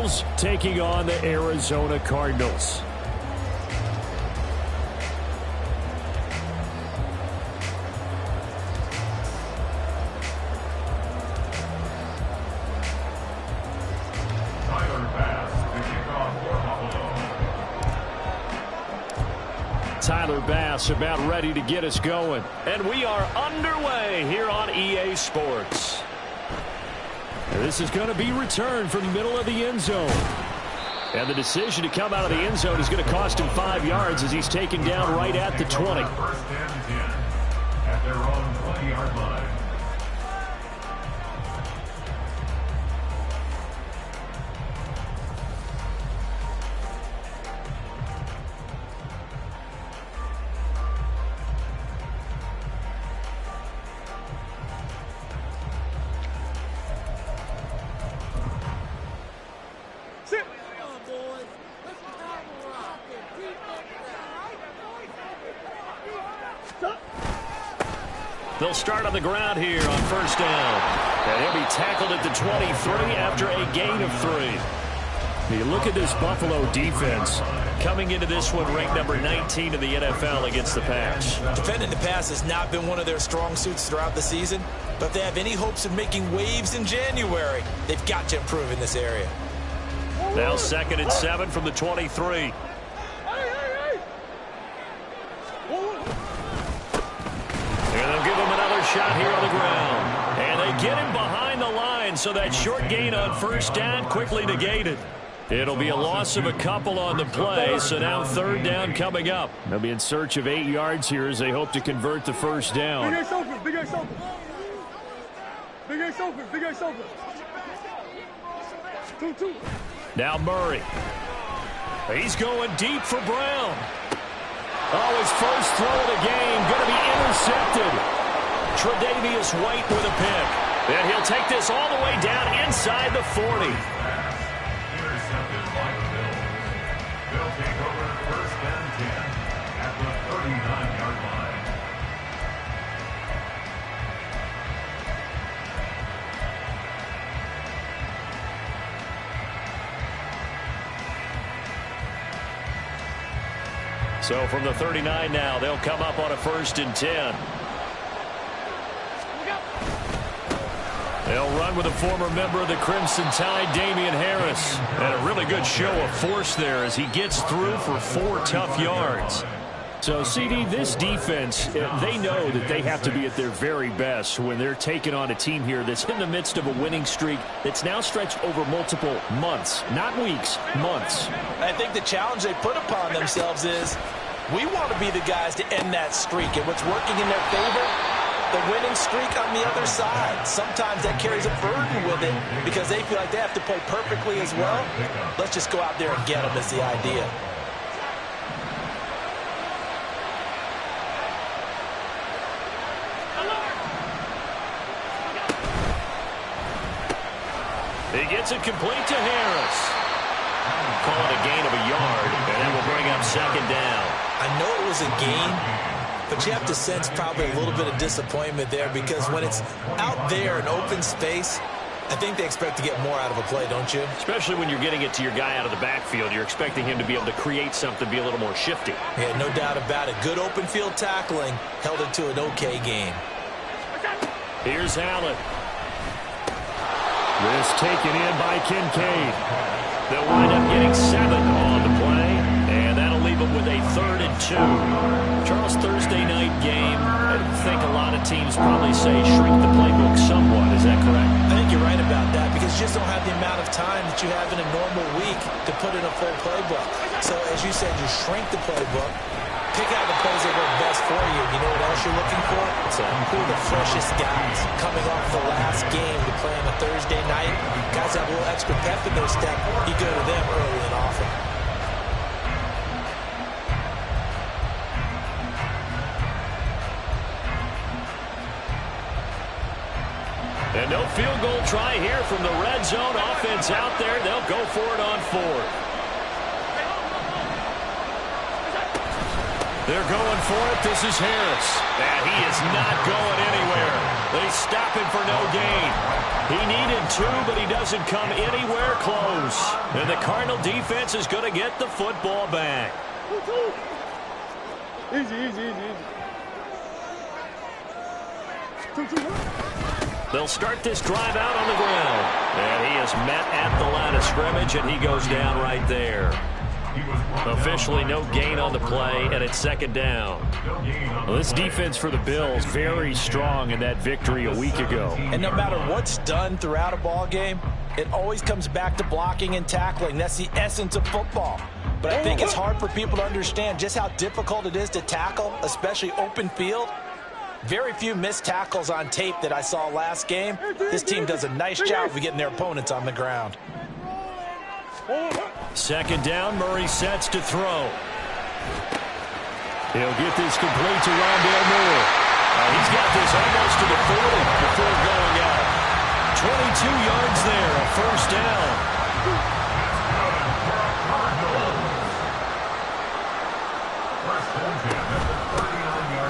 Eagles taking on the Arizona Cardinals. Tyler Bass about ready to get us going. And we are underway here on EA Sports. This is going to be returned from the middle of the end zone. And the decision to come out of the end zone is going to cost him 5 yards as he's taken down right at the 20. First and 10 at their own 20-yard line. They'll start on the ground here on first down. And he'll be tackled at the 23 after a gain of 3. You look at this Buffalo defense coming into this one ranked number 19 in the NFL against the pass. Defending the pass has not been one of their strong suits throughout the season. But if they have any hopes of making waves in January, they've got to improve in this area. Now 2nd and 7 from the 23. And they'll give him another shot here on the ground. And they get him behind the line, so that short gain on first down quickly negated. It'll be a loss of a couple on the play, so now 3rd down coming up. They'll be in search of 8 yards here as they hope to convert the first down. Big Ace open, Big Ace open. Big Ace open, Big Ace open. 2-2. Now Murray. He's going deep for Brown. Oh, his first throw of the game going to be intercepted. Tre'Davious White with a pick. And he'll take this all the way down inside the 40. Intercepted by the Bills. They'll take over first and 10 at the 39-yard line. So from the 39 now, they'll come up on a 1st and 10. They'll run with a former member of the Crimson Tide, Damian Harris. And a really good show of force there as he gets through for 4 tough yards. So, CD, this defense, they know that they have to be at their very best when they're taking on a team here that's in the midst of a winning streak that's now stretched over multiple months, not weeks, months. I think the challenge they put upon themselves is we want to be the guys to end that streak. And what's working in their favor? The winning streak on the other side. Sometimes that carries a burden with it because they feel like they have to play perfectly as well. Let's just go out there and get them is the idea. He gets it complete to Harris. Call it a gain of a yard, and that will bring up 2nd down. I know it was a gain, but you have to sense probably a little bit of disappointment there because when it's out there in open space, I think they expect to get more out of a play, don't you? Especially when you're getting it to your guy out of the backfield. You're expecting him to be able to create something, be a little more shifty. Yeah, no doubt about it. Good open field tackling held it to an okay game. Here's Allen. This taken in by Kincaid. They'll wind up getting 7 on the play, and that'll leave them with a 3rd and 2. Charles, Thursday night game, I think a lot of teams probably say shrink the playbook somewhat. Is that correct? I think you're right about that because you just don't have the amount of time that you have in a normal week to put in a full playbook. So, as you said, you shrink the playbook, pick out the plays that work best for you. You know what else you're looking for? So, who are the freshest guys coming off the last game to play on a Thursday night? Guys have a little extra pep in their step. You go to them early and often. And no field goal try here from the red zone. Offense out there. They'll go for it on 4th. They're going for it. This is Harris. And he is not going anywhere. They stop him for no gain. He needed 2, but he doesn't come anywhere close. And the Cardinal defense is going to get the football back. Easy, easy, easy, easy. They'll start this drive out on the ground. And he is met at the line of scrimmage, and he goes down right there. Officially no gain on the play, and it's second down. Well, this defense for the Bills, very strong in that victory a week ago. And no matter what's done throughout a ball game, it always comes back to blocking and tackling. That's the essence of football. But I think it's hard for people to understand just how difficult it is to tackle, especially open field. Very few missed tackles on tape that I saw last game. This team does a nice job of getting their opponents on the ground. Second down, Murray sets to throw. He'll get this complete to Rondale Moore. He's got this almost to the 40 before going out. 22 yards there, a first down.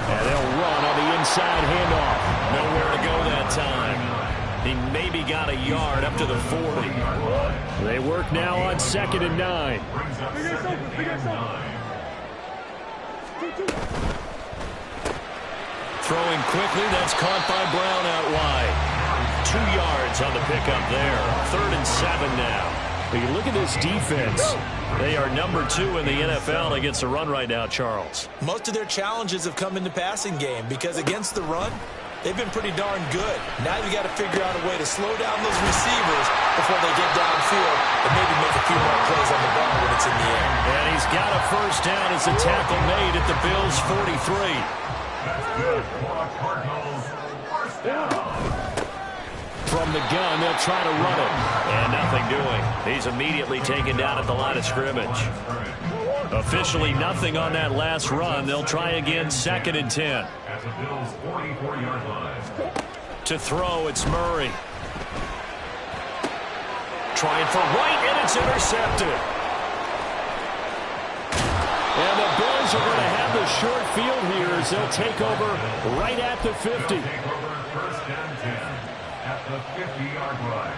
And they'll run on the inside handoff. Nowhere to go that time. He maybe got a yard up to the 40. They work now on 2nd and 9. Throwing quickly, that's caught by Brown out wide. 2 yards on the pickup there. 3rd and 7 now. But you look at this defense. They are number 2 in the NFL against the run right now, Charles. Most of their challenges have come in the passing game because against the run, they've been pretty darn good. Now you got to figure out a way to slow down those receivers before they get downfield and maybe make a few more plays on the ball when it's in the air. And he's got a first down as the tackle made at the Bills' 43. That's good for a Cardinals first down. From the gun, they'll try to run it. And nothing doing. He's immediately taken down at the line of scrimmage. Officially nothing on that last run. They'll try again, 2nd and 10. At the Bills' 44-yard line. To throw, it's Murray. Trying for White, and it's intercepted. And the Bills are going to have the short field here as they'll take over right at the 50. Take over 1st and 10 at the 50-yard line.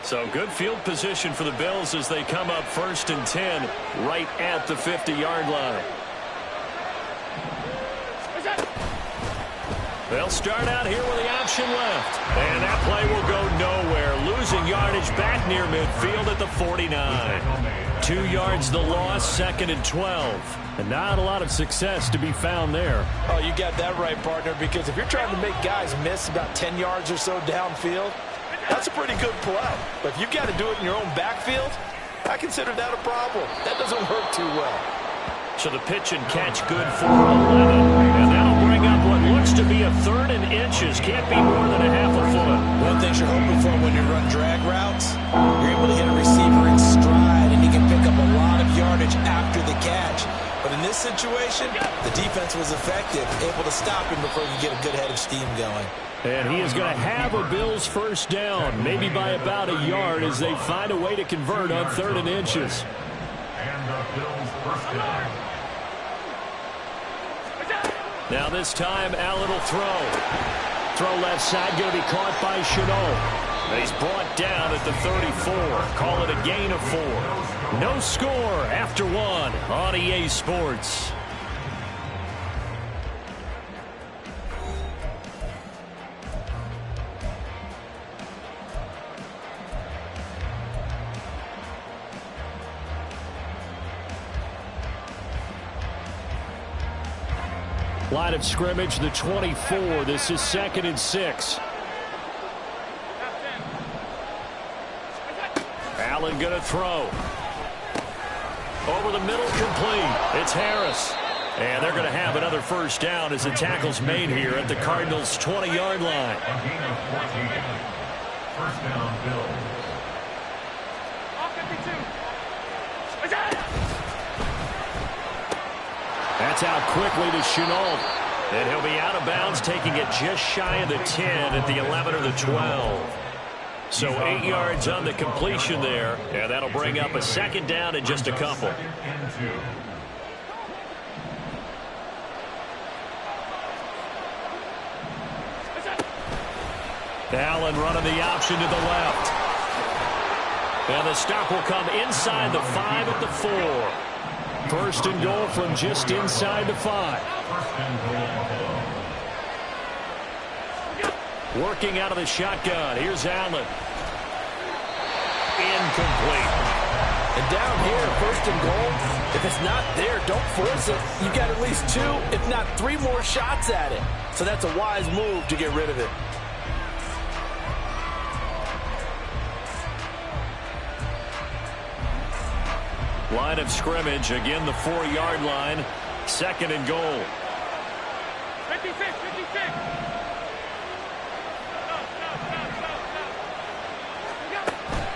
So good field position for the Bills as they come up 1st and 10 right at the 50-yard line. They'll start out here with the option left. And that play will go nowhere. Losing yardage back near midfield at the 49. 2 yards the loss, 2nd and 12. And not a lot of success to be found there. Oh, you got that right, partner, because if you're trying to make guys miss about 10 yards or so downfield, that's a pretty good play. But if you've got to do it in your own backfield, I consider that a problem. That doesn't work too well. So the pitch and catch good for 11. And that'll bring up what looks to be a 3rd and inches. Can't be more than a half a foot. One thing you're hoping for when you run drag routes, you're able to hit a receiver in stride, and he can pick up a lot of yardage after the catch. But in this situation, the defense was effective, able to stop him before you get a good head of steam going. And he is going to have a Bills first down, maybe by about a yard as they find a way to convert on 3rd and inches. And the Bills first down. Now this time, Allen will throw. Throw left side, going to be caught by Chenault. He's brought down at the 34. Call it a gain of 4. No score after 1 on EA Sports. Line of scrimmage, the 24. This is 2nd and 6. Allen going to throw. Over the middle, complete. It's Harris. And they're going to have another first down as the tackle's made here at the Cardinals' 20-yard line. A gain of 14. First down, Bills. That's out quickly to Chenault. And he'll be out of bounds, taking it just shy of the 10 at the 11 or the 12. So 8 yards on the completion there. And that'll bring up a second down in just a couple. Allen running the option to the left. And the stop will come inside the 5 at the 4. First and goal from just inside the 5. Working out of the shotgun. Here's Allen. Incomplete. And down here, first and goal, if it's not there, don't force it. You got at least 2, if not 3 more shots at it. So that's a wise move to get rid of it. Line of scrimmage, again the 4-yard line. Second and goal. 56, 56.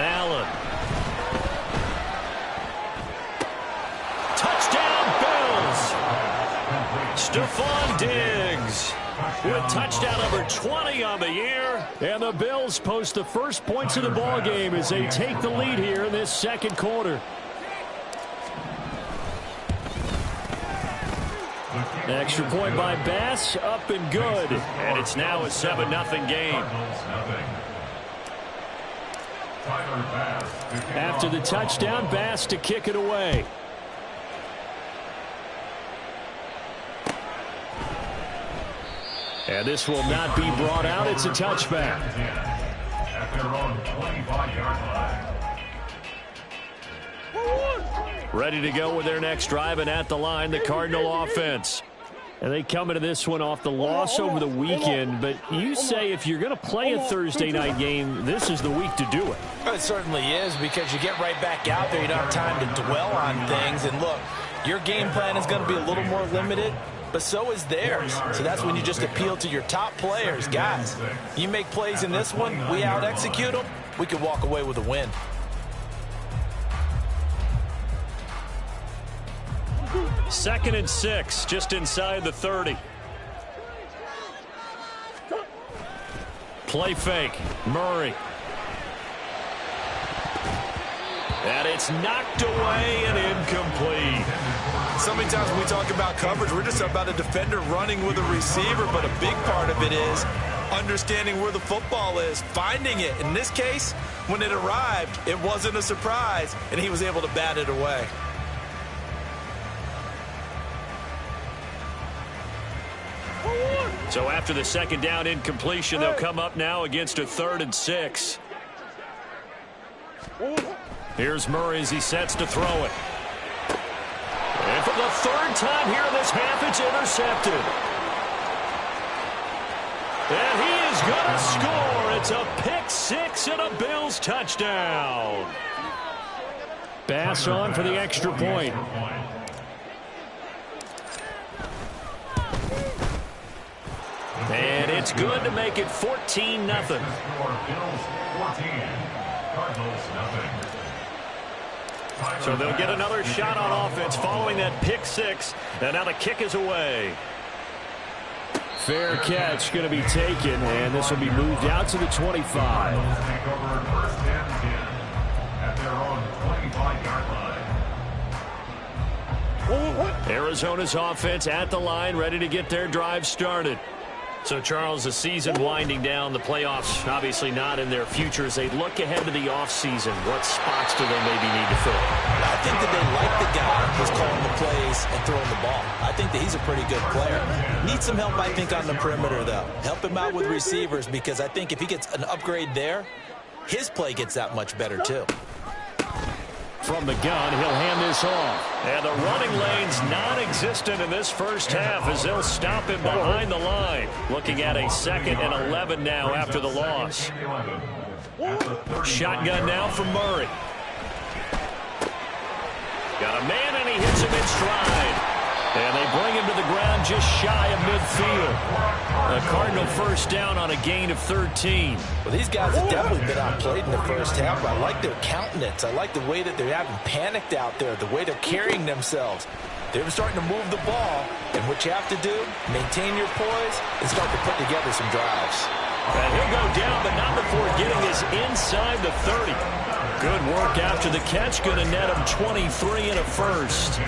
Allen. Touchdown, Bills. Stephon Diggs with touchdown number 20 on the year. And the Bills post the first points of the ball game as they take the lead here in this second quarter. Extra point by Bass, up and good. And it's now a 7-0 game. After the touchdown, Bass to kick it away. And this will not be brought out. It's a touchback. At their own 25-yard line. Ready to go with their next drive, and at the line, the Cardinal offense. And they come into this one off the loss over the weekend. But you say if you're going to play a Thursday night game, this is the week to do it. It certainly is, because you get right back out there. You don't have time to dwell on things. And look, your game plan is going to be a little more limited, but so is theirs. So that's when you just appeal to your top players. Guys, you make plays in this one, we out-execute them, we could walk away with a win. Second and 6, just inside the 30. Play fake, Murray. And it's knocked away and incomplete. So many times when we talk about coverage, we're just about a defender running with a receiver, but a big part of it is understanding where the football is, finding it. In this case, when it arrived, it wasn't a surprise, and he was able to bat it away. So after the second down incompletion, they'll come up now against a 3rd and 6. Here's Murray as he sets to throw it. And for the 3rd time here in this half, it's intercepted. And he is going to score. It's a pick 6 and a Bills touchdown. Bass on for the extra point. And it's good to make it 14-0. Bills 14, Cardinals 0. So they'll get another shot on offense following that pick 6. And now the kick is away. Fair catch going to be taken, and this will be moved out to the 25. Take over first and 10 at their own 25-yard line. Arizona's offense at the line, ready to get their drive started. So, Charles, the season winding down, the playoffs obviously not in their future. As they look ahead to the offseason, what spots do they maybe need to fill? I think that they like the guy who's calling the plays and throwing the ball. I think that he's a pretty good player. Needs some help, I think, on the perimeter, though. Help him out with receivers, because I think if he gets an upgrade there, his play gets that much better, too. From the gun, he'll hand this off. And the running lane's non-existent in this first half as they'll stop him behind the line. Looking at a 2nd and 11 now after the loss. Shotgun now from Murray. Got a man, and he hits him in stride. And they bring him to the ground just shy of midfield. A Cardinal first down on a gain of 13. Well, these guys have definitely been outplayed in the first half, but I like their countenance. I like the way that they're having panicked out there, the way they're carrying themselves. They're starting to move the ball, and what you have to do, maintain your poise and start to put together some drives. And he'll go down, but not before getting this inside the 30. Good work after the catch. Going to net him 23 and a first.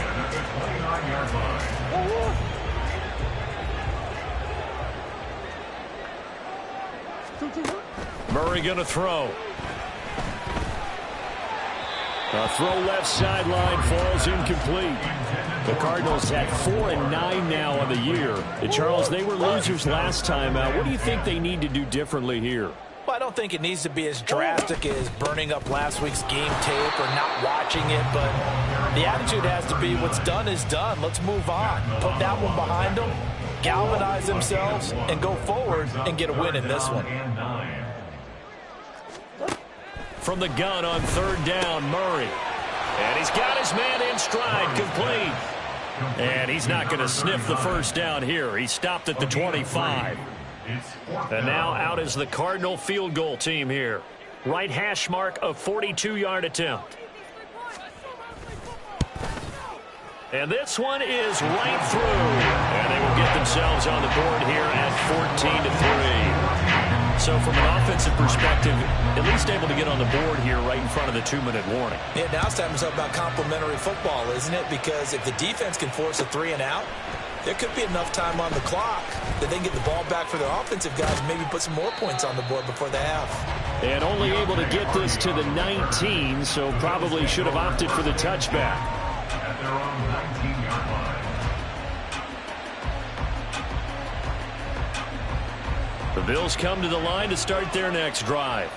Murray going to throw. A throw left sideline falls incomplete. The Cardinals at 4-9 now on the year. And Charles, they were losers last time out. What do you think they need to do differently here? Well, I don't think it needs to be as drastic as burning up last week's game tape or not watching it, but the attitude has to be what's done is done. Let's move on. Put that one behind them, galvanize themselves, and go forward and get a win in this one. From the gun on third down, Murray. And he's got his man in stride, complete. And he's not going to sniff the first down here. He stopped at the 25. And now out is the Cardinal field goal team here. Right hash mark, a 42-yard attempt. And this one is right through. And they will get themselves on the board here at 14-3. So from an offensive perspective, at least able to get on the board here right in front of the 2-minute warning. Yeah, now it's time to talk about complementary football, isn't it? Because if the defense can force a 3-and-out, there could be enough time on the clock that they can get the ball back for their offensive guys and maybe put some more points on the board before the half. And only able to get this to the 19, so probably should have opted for the touchback. At their own 19-yard line. The Bills come to the line to start their next drive.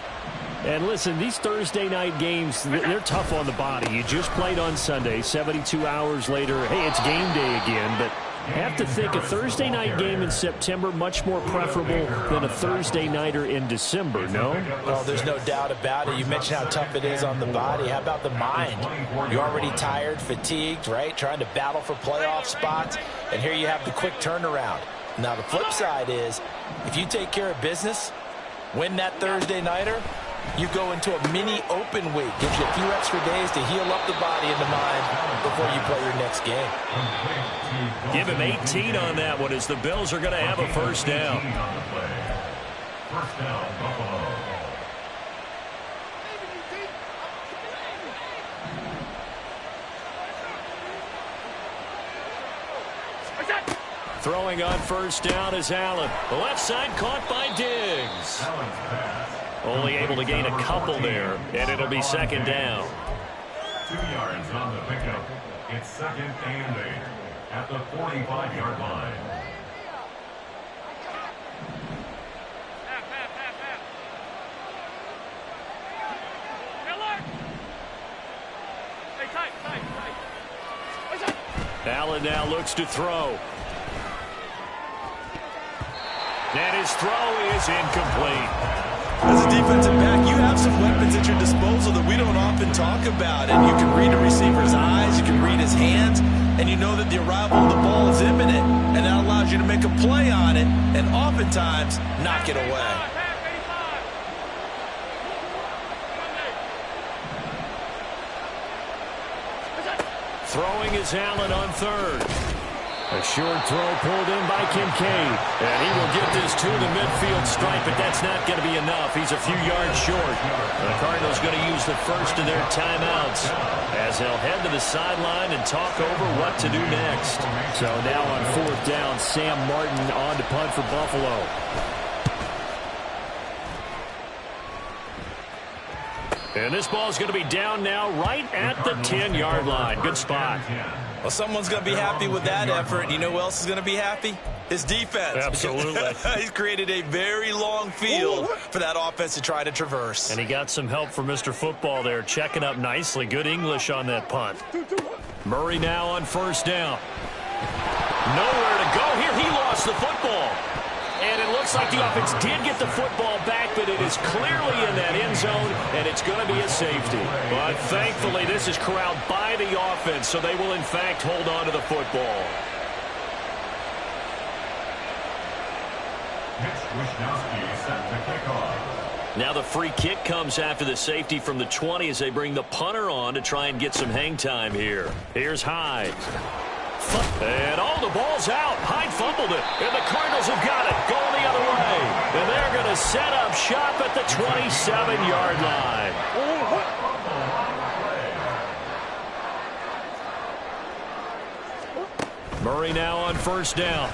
And listen, these Thursday night games, they're tough on the body. You just played on Sunday, 72 hours later. Hey, it's game day again, but I have to think a Thursday night game in September much more preferable than a Thursday nighter in December, no? Oh, there's no doubt about it. You mentioned how tough it is on the body. How about the mind? You're already tired, fatigued, right? Trying to battle for playoff spots, and here you have the quick turnaround. Now, the flip side is, if you take care of business, win that Thursday nighter, you go into a mini open week. Gives you a few extra days to heal up the body and the mind before you play your next game. Give him 18 on that one as the Bills are going to have a first down. First down, Buffalo. Throwing on first down is Allen. The left side caught by Diggs. Only able to gain a couple there, and it'll be second down. 2 yards on the pickup. It's second and 8 at the 45-yard line. Allen now looks to throw. And his throw is incomplete. As a defensive back, you have some weapons at your disposal that we don't often talk about. And you can read a receiver's eyes, you can read his hands, and you know that the arrival of the ball is imminent. And that allows you to make a play on it and oftentimes knock it away. Throwing is Allen on third. A short throw pulled in by Kincaid. And he will get this to the midfield stripe, but that's not going to be enough. He's a few yards short. The Cardinals going to use the first of their timeouts as they'll head to the sideline and talk over what to do next. So now on fourth down, Sam Martin on to punt for Buffalo. And this ball's going to be down now right at the 10-yard line. Good spot. Well, someone's going to be happy with that effort. You know who else is going to be happy? His defense. Absolutely. He's created a very long field for that offense to try to traverse. And he got some help from Mr. Football there, checking up nicely. Good English on that punt. Murray now on first down. Nowhere to go here. He lost the football. And it looks like the offense did get the football back, but it is clearly in that end zone, and it's going to be a safety. But thankfully, this is corralled by the offense, so they will, in fact, hold on to the football. Set to kick off. Now the free kick comes after the safety from the 20 as they bring the punter on to try and get some hang time here. Here's Hyde. And the ball's out. Hyde fumbled it, and the Cardinals have got it. Going the other way. And they're going to set up shop at the 27-yard line. Murray now on first down.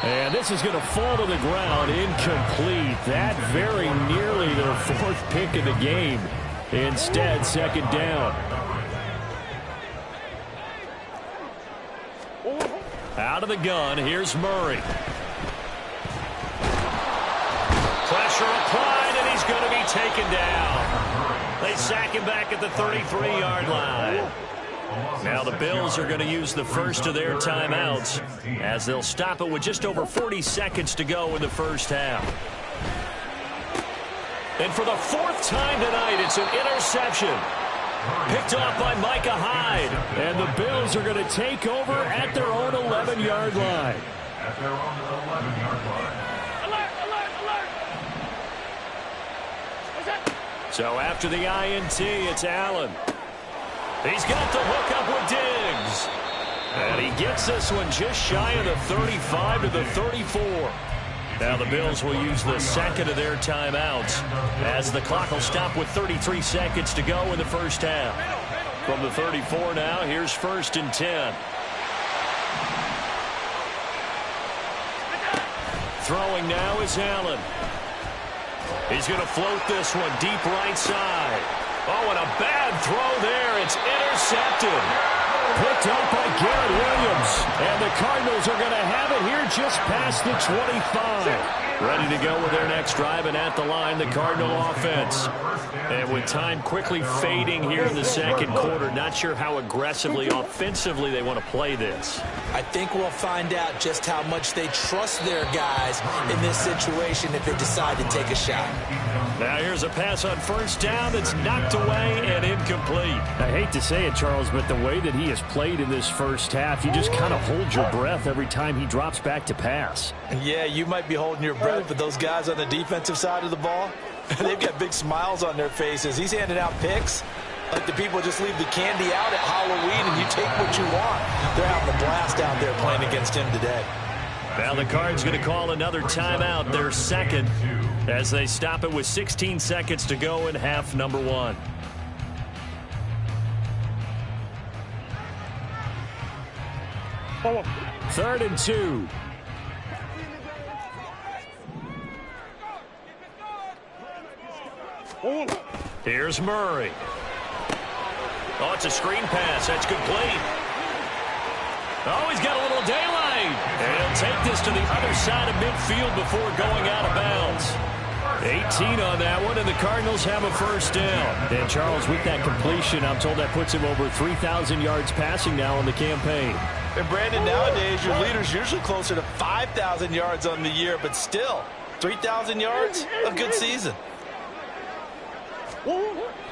And this is going to fall to the ground, incomplete. That very nearly their fourth pick of the game. Instead, second down. Out of the gun, here's Murray. Pressure applied, and he's going to be taken down. They sack him back at the 33-yard line. Now the Bills are going to use the first of their timeouts as they'll stop it with just over 40 seconds to go in the first half. And for the fourth time tonight, it's an interception. Picked off by Micah Hyde. And the Bills are going to take over at their own 11-yard line. At their own 11-yard line. So after the INT, it's Allen. He's got the hook up with Diggs. And he gets this one just shy of the 35 to the 34. Now the Bills will use the second of their timeouts as the clock will stop with 33 seconds to go in the first half. From the 34 now, here's 1st and 10. Throwing now is Allen. He's going to float this one deep right side. Oh, and a bad throw there. It's intercepted. Picked up by Garrett Williams. And the Cardinals are going to have it here just past the 25. Ready to go with their next drive, and at the line, the Cardinal offense. And with time quickly fading here in the second quarter, not sure how aggressively, offensively they want to play this. I think we'll find out just how much they trust their guys in this situation if they decide to take a shot. Now here's a pass on first down that's knocked away and incomplete. I hate to say it, Charles, but the way that he has played in this first half, you just kind of hold your breath every time he drops back to pass. Yeah, you might be holding your breath, but those guys on the defensive side of the ball, they've got big smiles on their faces. He's handing out picks like the people just leave the candy out at Halloween and you take what you want. They're having a blast out there playing against him today. Now the Cards going to call another timeout, their second, as they stop it with 16 seconds to go in half number one. Third and 2. Here's Murray. Oh, it's a screen pass. That's complete. Oh, he's got a little daylight. And he'll take this to the other side of midfield before going out of bounds. 18 on that one, and the Cardinals have a first down. And Charles, with that completion, I'm told that puts him over 3,000 yards passing now in the campaign. And Brandon, nowadays your leader's usually closer to 5,000 yards on the year, but still, 3,000 yards, a good season.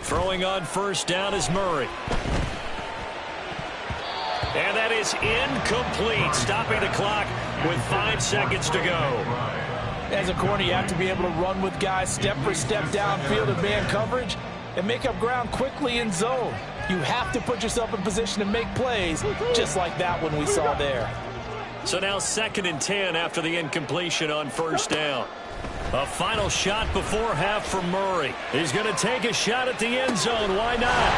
Throwing on first down is Murray. And that is incomplete, stopping the clock with 5 seconds to go. As a corner, you have to be able to run with guys step for step downfield in man coverage and make up ground quickly in zone. You have to put yourself in position to make plays, just like that one we saw there. So now 2nd and 10 after the incompletion on first down. A final shot before half for Murray. He's going to take a shot at the end zone. Why not?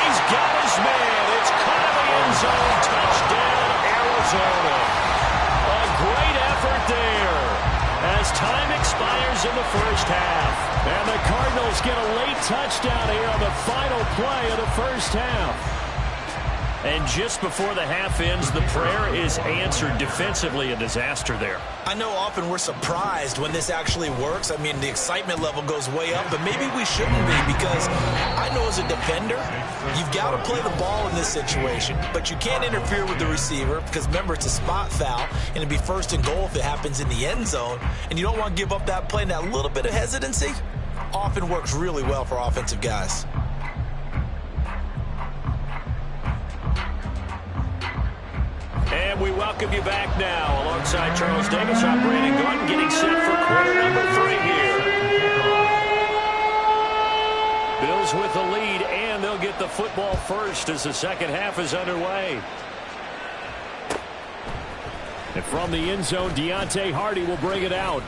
He's got his man. It's caught in the end zone. Touchdown, Arizona. A great effort there as time expires in the first half. And the Cardinals get a late touchdown here on the final play of the first half. And just before the half ends, the prayer is answered. Defensively, a disaster there. I know often we're surprised when this actually works. I mean, the excitement level goes way up, but maybe we shouldn't be, because I know as a defender, you've got to play the ball in this situation, but you can't interfere with the receiver because, remember, it's a spot foul, and it'd be 1st and goal if it happens in the end zone, and you don't want to give up that play. And that little bit of hesitancy often works really well for offensive guys. And we welcome you back now. Alongside Charles Davis, I'm Brandon Gordon, getting set for quarter number 3 here. Bills with the lead, and they'll get the football first as the second half is underway. And from the end zone, Deontay Hardy will bring it out.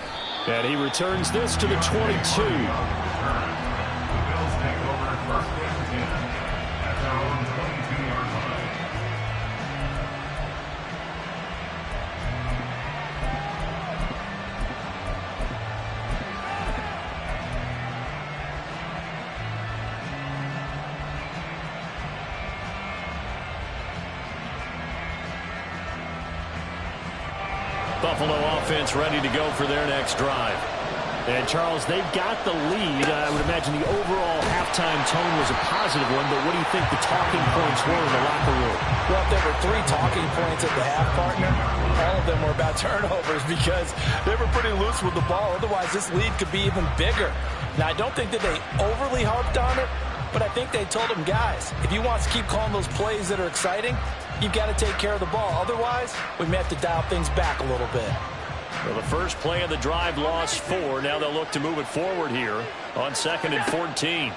And he returns this to the 22. Buffalo offense ready to go for their next drive. And, Charles, they've got the lead. I would imagine the overall halftime tone was a positive one, but what do you think the talking points were in the locker room? Well, if there were 3 talking points at the half, partner, all of them were about turnovers because they were pretty loose with the ball. Otherwise, this lead could be even bigger. Now, I don't think that they overly harped on it, but I think they told them, guys, if you want to keep calling those plays that are exciting, you've got to take care of the ball. Otherwise, we may have to dial things back a little bit. Well, the first play of the drive lost 4. Now they'll look to move it forward here on 2nd and 14.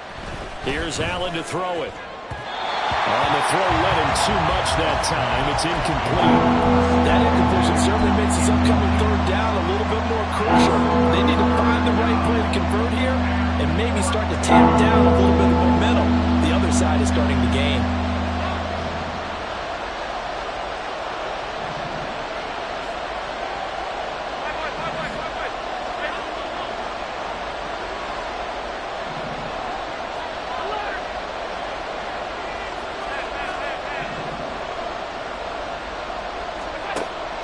Here's Allen to throw it. On the throw, led him too much that time. It's incomplete. That incompletion certainly makes this upcoming 3rd down a little bit more crucial. They need to find the right play to convert here and maybe start to tamp down a little bit of momentum. The other side is starting to gain.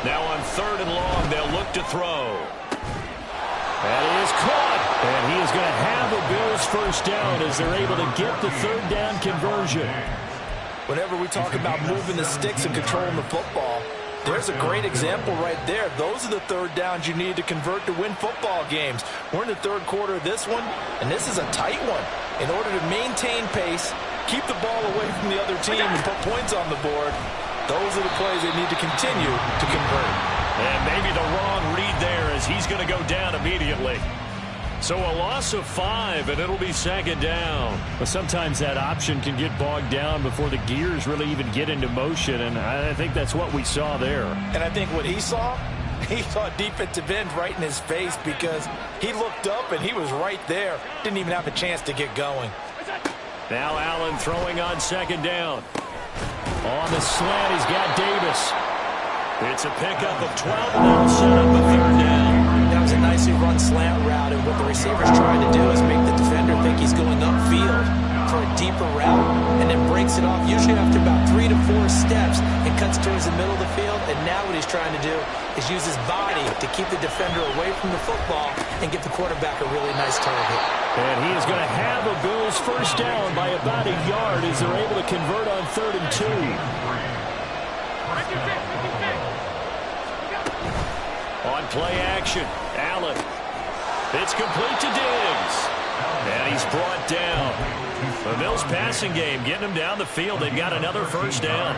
Now on 3rd and long, they'll look to throw. That is caught. And he is going to have a Bills first down as they're able to get the 3rd down conversion. Whenever we talk about moving the sticks and controlling the football, there's a great example right there. Those are the 3rd downs you need to convert to win football games. We're in the 3rd quarter of this one, and this is a tight one. In order to maintain pace, keep the ball away from the other team, and put points on the board, those are the plays they need to continue to convert. And maybe the wrong read there as he's going to go down immediately. So a loss of 5, and it'll be 2nd down. But sometimes that option can get bogged down before the gears really even get into motion, and I think that's what we saw there. And I think what he saw defensive end right in his face because he looked up and he was right there. Didn't even have a chance to get going. Now Allen throwing on 2nd down. On the slant, he's got Davis. It's a pickup of 12, and that'll set up a 3rd down. That was a nicely run slant route, and what the receiver's trying to do is make the defender think he's going upfield for a deeper route, and then breaks it off, usually after about 3 to 4 steps, and cuts towards the middle of the field. And now what he's trying to do is use his body to keep the defender away from the football and give the quarterback a really nice target. And he is going to have a Bills first down by about a yard as they're able to convert on 3rd and 2. On play action, Allen. It's complete to Diggs. And he's brought down. The Bills passing game, getting him down the field. They've got another first down.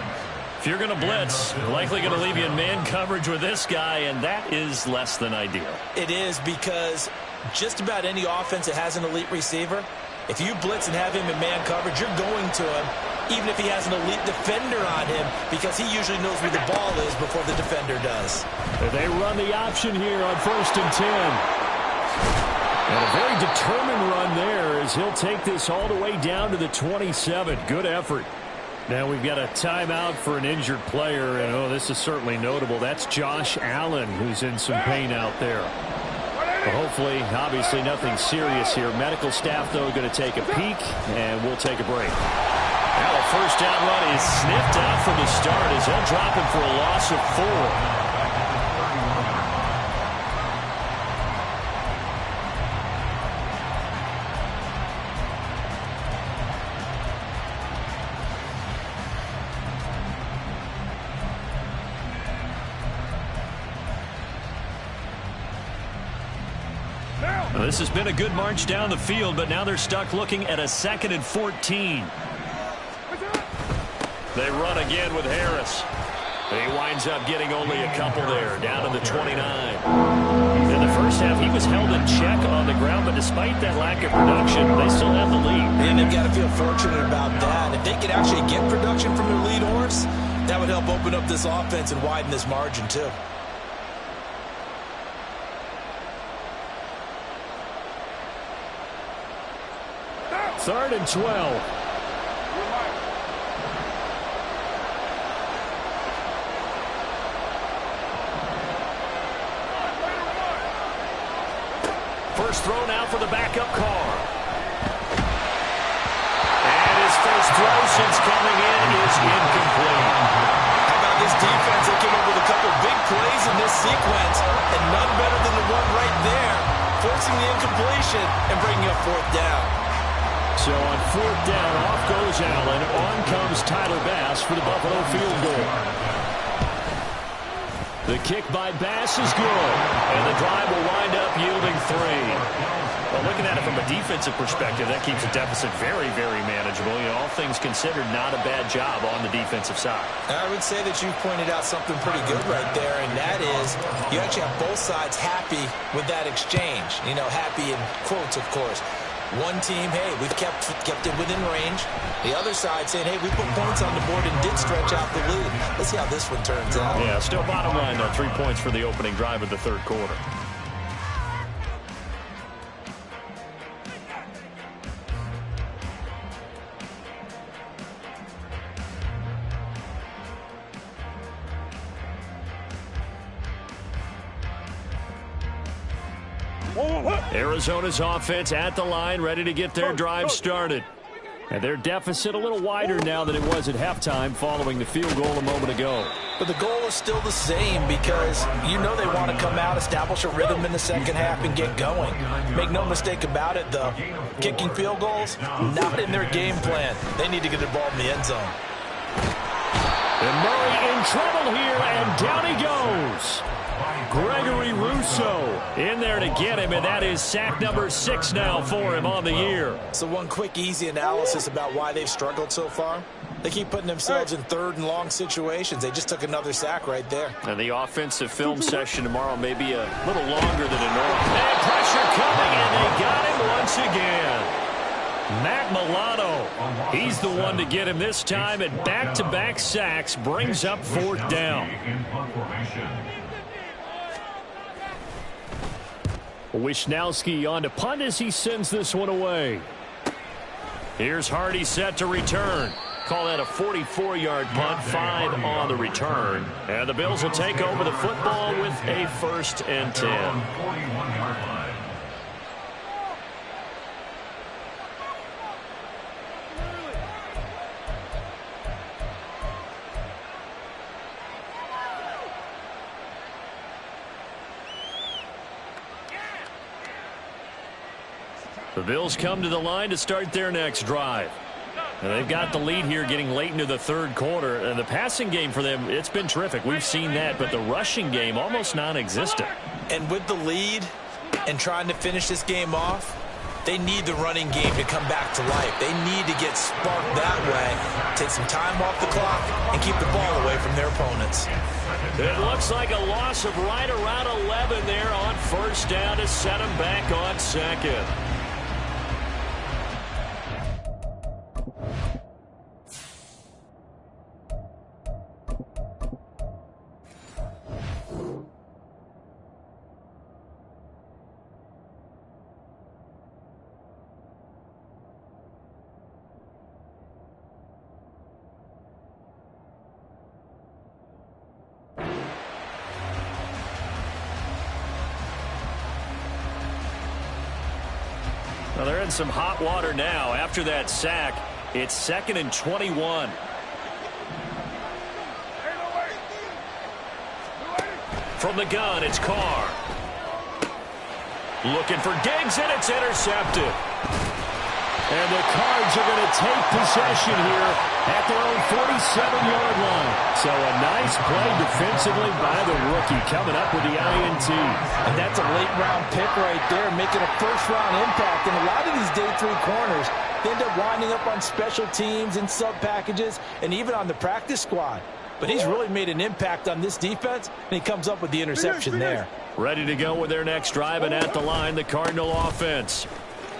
If you're going to blitz, likely going to leave you in man coverage with this guy, and that is less than ideal. It is because just about any offense that has an elite receiver, if you blitz and have him in man coverage, you're going to him, even if he has an elite defender on him, because he usually knows where the ball is before the defender does. They run the option here on 1st and 10. And a very determined run there as he'll take this all the way down to the 27. Good effort. Now we've got a timeout for an injured player, and oh, this is certainly notable. That's Josh Allen, who's in some pain out there. Well, hopefully, obviously nothing serious here. Medical staff, though, going to take a peek, and we'll take a break. Now a first down run is sniffed out from the start as they'll drop him for a loss of 4. Well, this has been a good march down the field, but now they're stuck looking at a 2nd and 14. They run again with Harris. He winds up getting only a couple there, down to the 29. In the first half, he was held in check on the ground, but despite that lack of production, they still have the lead. And they've got to feel fortunate about that. If they could actually get production from their lead horse, that would help open up this offense and widen this margin, too. Third and 12. First throw now for the backup car. And his first throw since coming in is incomplete. How about this defense? They came up with a couple of big plays in this sequence, and none better than the one right there, forcing the incompletion and bringing up fourth down. So on fourth down, off goes Allen. On comes Tyler Bass for the Buffalo field goal. The kick by Bass is good, and the drive will wind up yielding 3. Well, looking at it from a defensive perspective, that keeps the deficit very, very manageable. You know, all things considered, not a bad job on the defensive side. I would say that you pointed out something pretty good right there, and that is you actually have both sides happy with that exchange. You know, happy in quotes, of course. One team, hey, we've kept it within range. The other side saying, hey, we put points on the board and did stretch out the lead. Let's see how this one turns out. Yeah, still bottom line, 3 points for the opening drive of the third quarter. Arizona's offense at the line, ready to get their drive started. And their deficit a little wider now than it was at halftime following the field goal a moment ago. But the goal is still the same because you know they want to come out, establish a rhythm in the second half, and get going. Make no mistake about it, though. Kicking field goals, not in their game plan. They need to get the ball in the end zone. And Murray in trouble here, and down he goes. Gregory Rousseau in there to get him, and that is sack number 6 now for him on the year. So one quick, easy analysis about why they've struggled so far. They keep putting themselves in third and long situations. They just took another sack right there. And the offensive film session tomorrow may be a little longer than a normal. And pressure coming, and they got him once again. Matt Milano, he's the one to get him this time, and back-to-back sacks brings up fourth down. Wisnowski on to punt as he sends this one away. Here's Hardy set to return. Call that a 44-yard punt, 5 on the return. And the Bills will take over the football with a 1st and 10. 41-yard line. The Bills come to the line to start their next drive. And they've got the lead here getting late into the third quarter. And the passing game for them, it's been terrific. We've seen that, but the rushing game almost non-existent. And with the lead and trying to finish this game off, they need the running game to come back to life. They need to get sparked that way, take some time off the clock, and keep the ball away from their opponents. It looks like a loss of right around 11 there on first down to set them back on second. Well, they're in some hot water now. After that sack, it's 2nd and 21. From the gun, it's Carr. Looking for Diggs, and it's intercepted. And the Cards are going to take possession here at their own 47-yard line. So a nice play defensively by the rookie coming up with the INT. And that's a late-round pick right there, making a first-round impact. And a lot of these day 3 corners, they end up winding up on special teams and sub-packages and even on the practice squad. But he's really made an impact on this defense, and he comes up with the interception there. Ready to go with their next drive, and at the line, the Cardinal offense.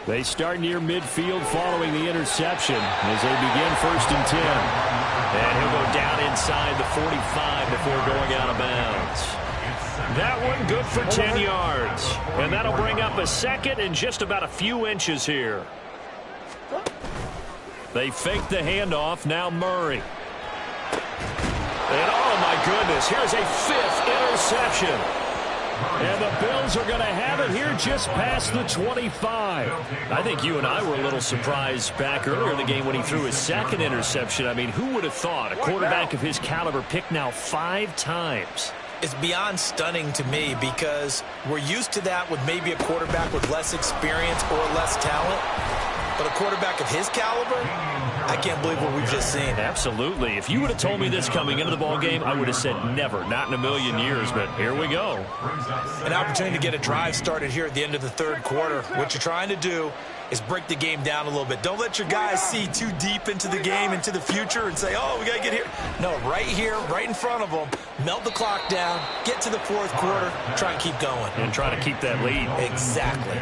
They start near midfield following the interception as they begin 1st and 10. And he'll go down inside the 45 before going out of bounds. That one good for 10 yards. And that'll bring up a 2nd and just about a few inches here. They fake the handoff. Now Murray. And oh my goodness, here's a 5th interception. And the Bills are going to have it here just past the 25. I think you and I were a little surprised back earlier in the game when he threw his 2nd interception. I mean, who would have thought a quarterback of his caliber picked now 5 times? is beyond stunning to me because we're used to that with maybe a quarterback with less experience or less talent. But a quarterback of his caliber, I can't believe what we've just seen. Absolutely. If you would have told me this coming into the ballgame, I would have said never, not in a million years. But here we go. An opportunity to get a drive started here at the end of the third quarter. What you're trying to do is break the game down a little bit. Don't let your guys see too deep into the game, into the future, and say, oh, we got to get here. No, right here, right in front of them, melt the clock down, get to the fourth quarter, try and keep going. And try to keep that lead. Exactly.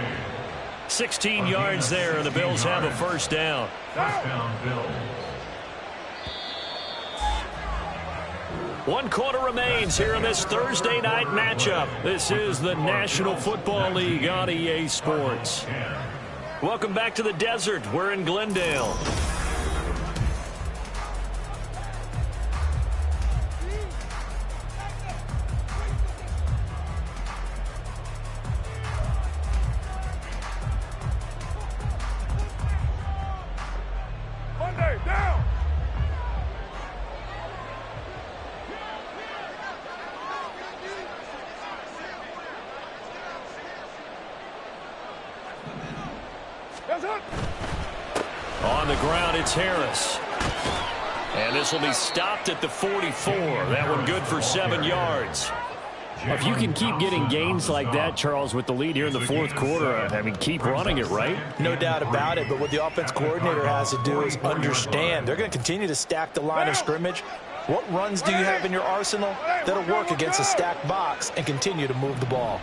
16 yards there, and the Bills have a first down. First down, Bills. 1 quarter remains here in this Thursday night matchup. This is the National Football League on EA Sports. Welcome back to the desert. We're in Glendale. Monday, down! Yes, sir. On the ground, it's Harris. And this will be stopped at the 44. That one good for 7 yards. If you can keep getting gains like that, Charles, with the lead here in the fourth quarter, I mean, keep running it, right? No doubt about it, but what the offense coordinator has to do is understand. They're going to continue to stack the line of scrimmage. What runs do you have in your arsenal that'll work against a stacked box and continue to move the ball?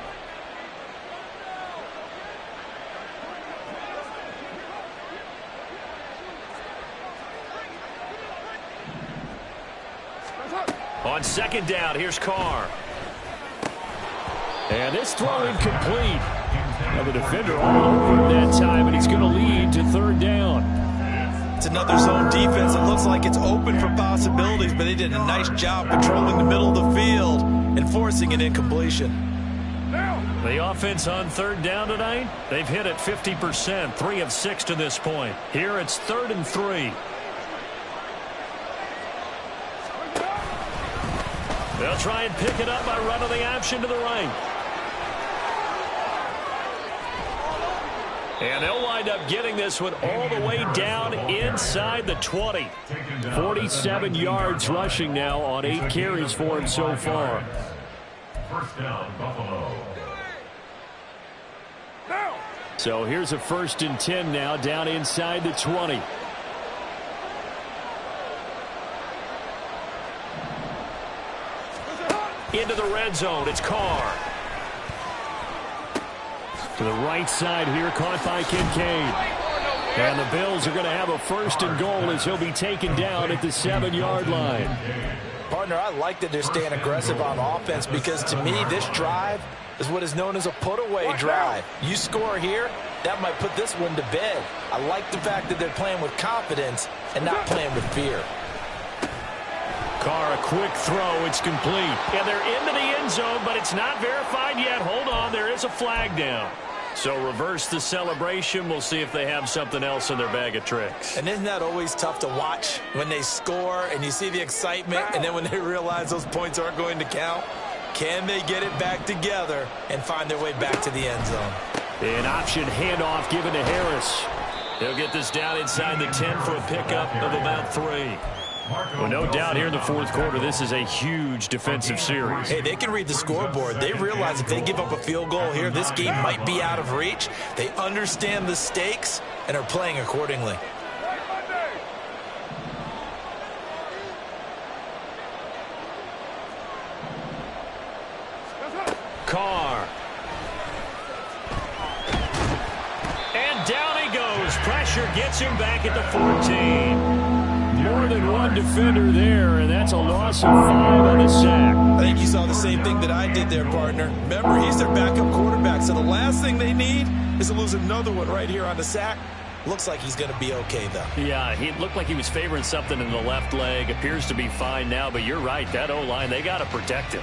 On second down, here's Carr. And this throw incomplete. Now the defender all over him that time, and he's going to lead to third down. It's another zone defense. It looks like it's open for possibilities, but they did a nice job controlling the middle of the field and forcing an incompletion. The offense on third down tonight, they've hit it 50%, 3 of 6 to this point. Here it's 3rd and 3. They'll try and pick it up by running the option to the right. And they'll wind up getting this one all the way down inside the 20. 47 yards rushing now on 8 carries for him so far. First down, Buffalo. So here's a 1st and 10 now down inside the 20. Into the red zone, it's Carr. To the right side here, caught by Kincaid. And the Bills are going to have a 1st and goal as he'll be taken down at the 7-yard line. Partner, I like that they're staying aggressive on offense because to me, this drive is what is known as a put-away drive. You score here, that might put this one to bed. I like the fact that they're playing with confidence and not playing with fear. Carr, a quick throw, it's complete. And they're into the end zone, but it's not verified yet. Hold on, there is a flag down. So reverse the celebration. We'll see if they have something else in their bag of tricks. And isn't that always tough to watch when they score and you see the excitement and then when they realize those points aren't going to count? Can they get it back together and find their way back to the end zone? An option handoff given to Harris. He'll get this down inside the 10 for a pickup of about 3. Well, no doubt here in the fourth quarter, this is a huge defensive series. Hey, they can read the scoreboard. They realize if they give up a field goal here, this game might be out of reach. They understand the stakes and are playing accordingly. Carr. And down he goes. Pressure gets him back at the 14. More than one defender there, and that's a loss of 5 on the sack. I think you saw the same thing that I did there, partner. Remember, he's their backup quarterback, so the last thing they need is to lose another one right here on the sack. Looks like he's going to be okay, though. Yeah, he looked like he was favoring something in the left leg. Appears to be fine now, but you're right. That O-line, they got to protect him.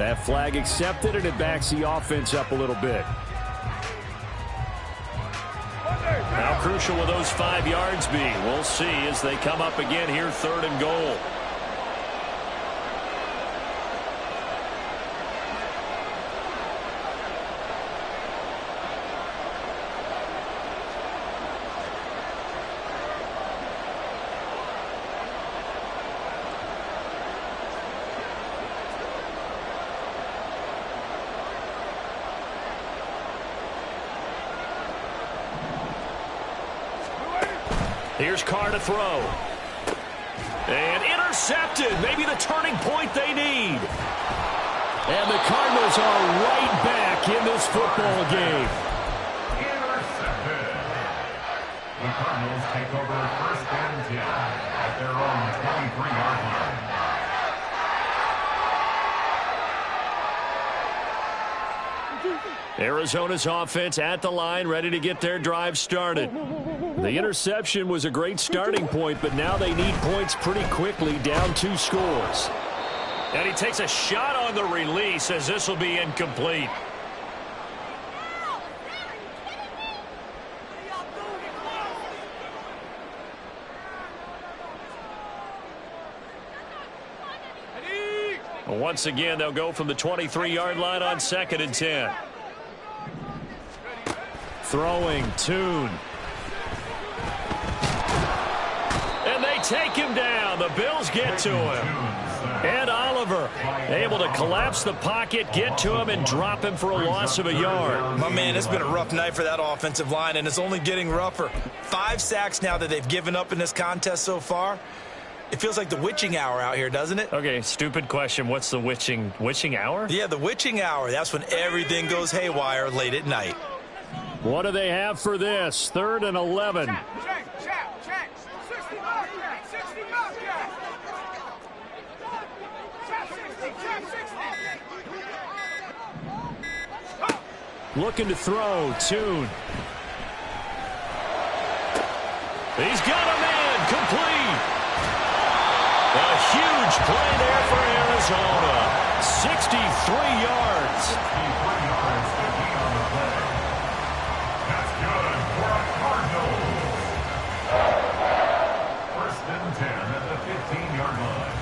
That flag accepted, and it backs the offense up a little bit. How crucial will those 5 yards be? We'll see as they come up again here, 3rd and goal. Here's Carr to throw. And intercepted. Maybe the turning point they need. And the Cardinals are right back in this football game. Intercepted. The Cardinals take over 1st and 10 at their own 23-yard line. Arizona's offense at the line, ready to get their drive started. The interception was a great starting point, but now they need points pretty quickly, down 2 scores. And he takes a shot on the release as this will be incomplete. Once again, they'll go from the 23-yard line on 2nd and 10. Throwing, Tune. And they take him down. The Bills get to him. And Oliver able to collapse the pocket, get to him, and drop him for a loss of a yard. My man, it's been a rough night for that offensive line, and it's only getting rougher. 5 sacks now that they've given up in this contest so far. It feels like the witching hour out here, doesn't it? Okay, stupid question. What's the witching hour? Yeah, the witching hour. That's when everything goes haywire late at night. What do they have for this? 3rd and 11. Check. 60 back. 60 back. Check 60. Looking to throw, Tune. He's got a man complete. A huge play there for Arizona. 63 yards. 63 yards to be on the play. That's good for a Cardinals. 1st and 10 at the 15-yard line.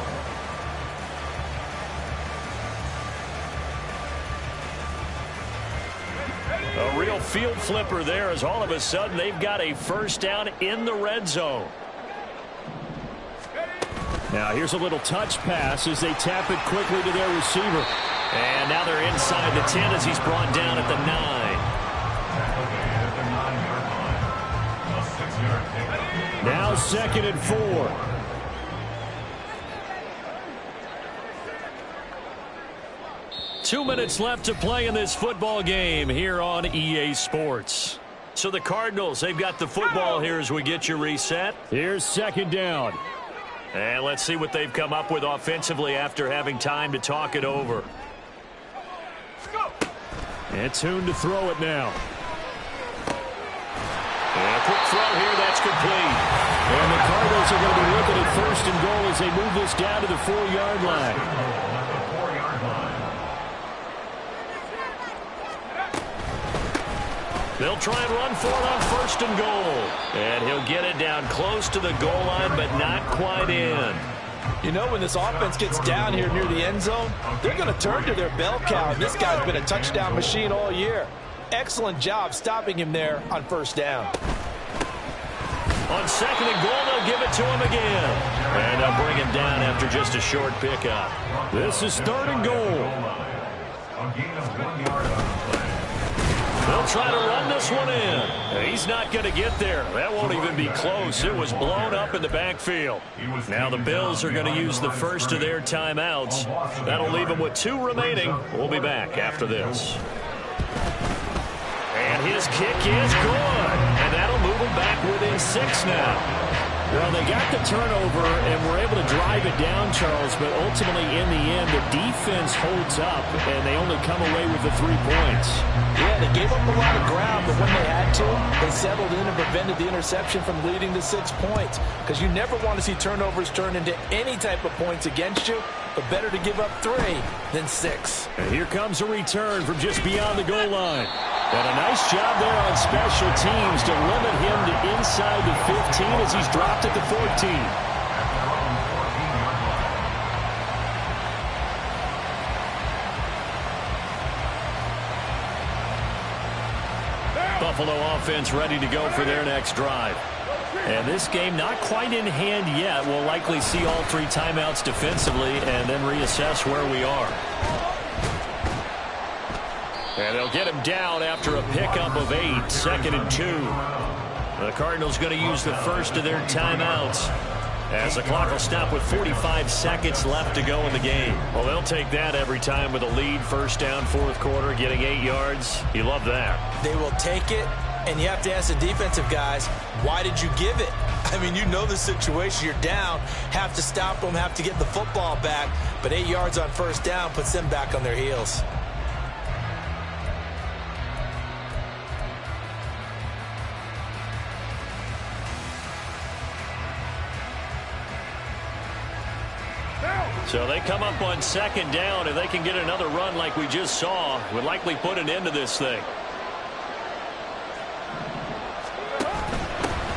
A real field flipper there as all of a sudden they've got a 1st down in the red zone. Now here's a little touch pass as they tap it quickly to their receiver. And now they're inside the 10 as he's brought down at the 9. Now 2nd and 4. Two minutes left to play in this football game here on EA Sports. So the Cardinals, they've got the football here as we get you reset. Here's 2nd down. And let's see what they've come up with offensively after having time to talk it over. And Tune to throw it now. And a quick throw here, that's complete. And the Cardinals are going to be looking at 1st and goal as they move this down to the 4-yard line. They'll try and run for it on 1st and goal. And he'll get it down close to the goal line, but not quite in. You know, when this offense gets down here near the end zone, they're going to turn to their bell cow. And this guy's been a touchdown machine all year. Excellent job stopping him there on 1st down. On 2nd and goal, they'll give it to him again. And they'll bring him down after just a short pickup. This is 3rd and goal. A gain of 1 yard on the play. They'll try to run this one in. He's not going to get there. That won't even be close. It was blown up in the backfield. Now the Bills are going to use the first of their timeouts. That'll leave them with 2 remaining. We'll be back after this. And his kick is good. And that'll move him back within 6 now. Well, they got the turnover and were able to drive it down, Charles, but ultimately in the end, the defense holds up, and they only come away with the 3 points. Yeah, they gave up a lot of ground, but when they had to, they settled in and prevented the interception from leading to 6 points, because you never want to see turnovers turn into any type of points against you, but better to give up 3 than 6. And here comes a return from just beyond the goal line. And a nice job there on special teams to limit him to inside the 15 as he's dropped at the 14. Buffalo offense ready to go for their next drive. And this game not quite in hand yet. We'll likely see all 3 timeouts defensively and then reassess where we are. And they'll get him down after a pickup of 8, 2nd and 2. The Cardinals going to use the first of their timeouts as the clock will stop with 45 seconds left to go in the game. Well, they'll take that every time with a lead, 1st down, 4th quarter, getting 8 yards. You love that. They will take it, and you have to ask the defensive guys, why did you give it? I mean, you know the situation. You're down, have to stop them, have to get the football back, but 8 yards on 1st down puts them back on their heels. So they come up on 2nd down. If they can get another run like we just saw, would likely put an end to this thing.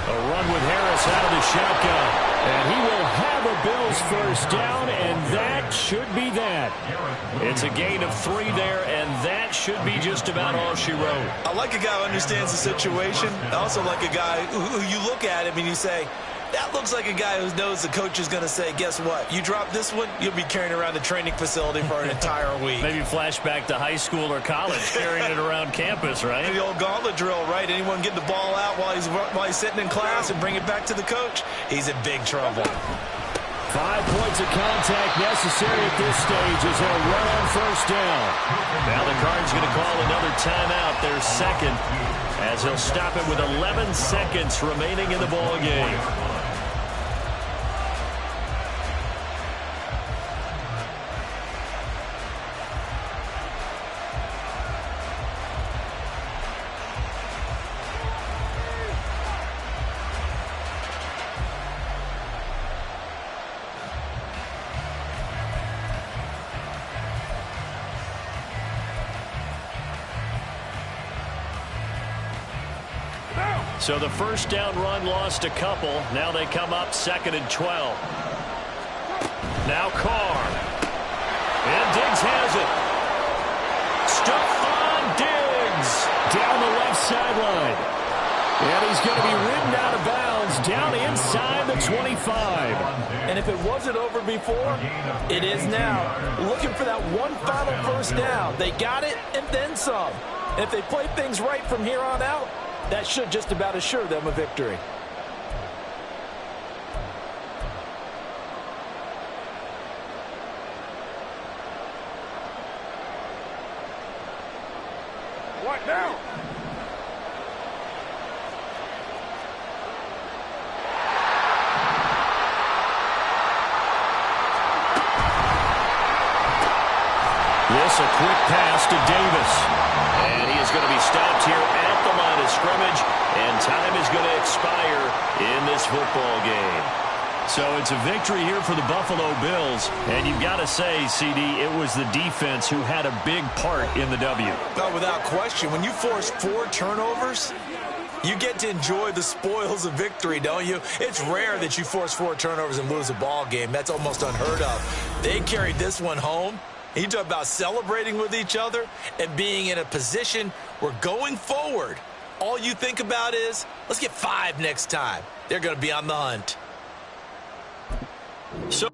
A run with Harris out of the shotgun. And he will have a Bills 1st down, and that should be that. It's a gain of 3 there, and that should be just about all she wrote. I like a guy who understands the situation. I also like a guy who you look at him and you say, that looks like a guy who knows the coach is going to say, guess what? You drop this one, you'll be carrying around the training facility for an entire week. Maybe flashback to high school or college, carrying it around campus, right? The old gauntlet drill, right? Anyone get the ball out while he's sitting in class and bring it back to the coach? He's in big trouble. 5 points of contact necessary at this stage as they'll run on 1st down. Now the Cardinals going to call another timeout, their 2nd, as he'll stop it with 11 seconds remaining in the ball game. So the 1st down run lost a couple. Now they come up 2nd and 12. Now Carr. And Diggs has it. Stephon Diggs down the left sideline. And he's going to be ridden out of bounds down inside the 25. And if it wasn't over before, it is now. Looking for that one final 1st down. They got it and then some. And if they play things right from here on out, that should just about assure them a victory. What now? This a quick pass to Davis. And he is going to be stopped here at the line of scrimmage, and time is going to expire in this football game. So it's a victory here for the Buffalo Bills, and you've got to say, CD, it was the defense who had a big part in the W. No, without question. When you force 4 turnovers, you get to enjoy the spoils of victory, don't you? It's rare that you force 4 turnovers and lose a ball game. That's almost unheard of. They carried this one home. You talk about celebrating with each other and being in a position where going forward, all you think about is, let's get 5 next time. They're going to be on the hunt. So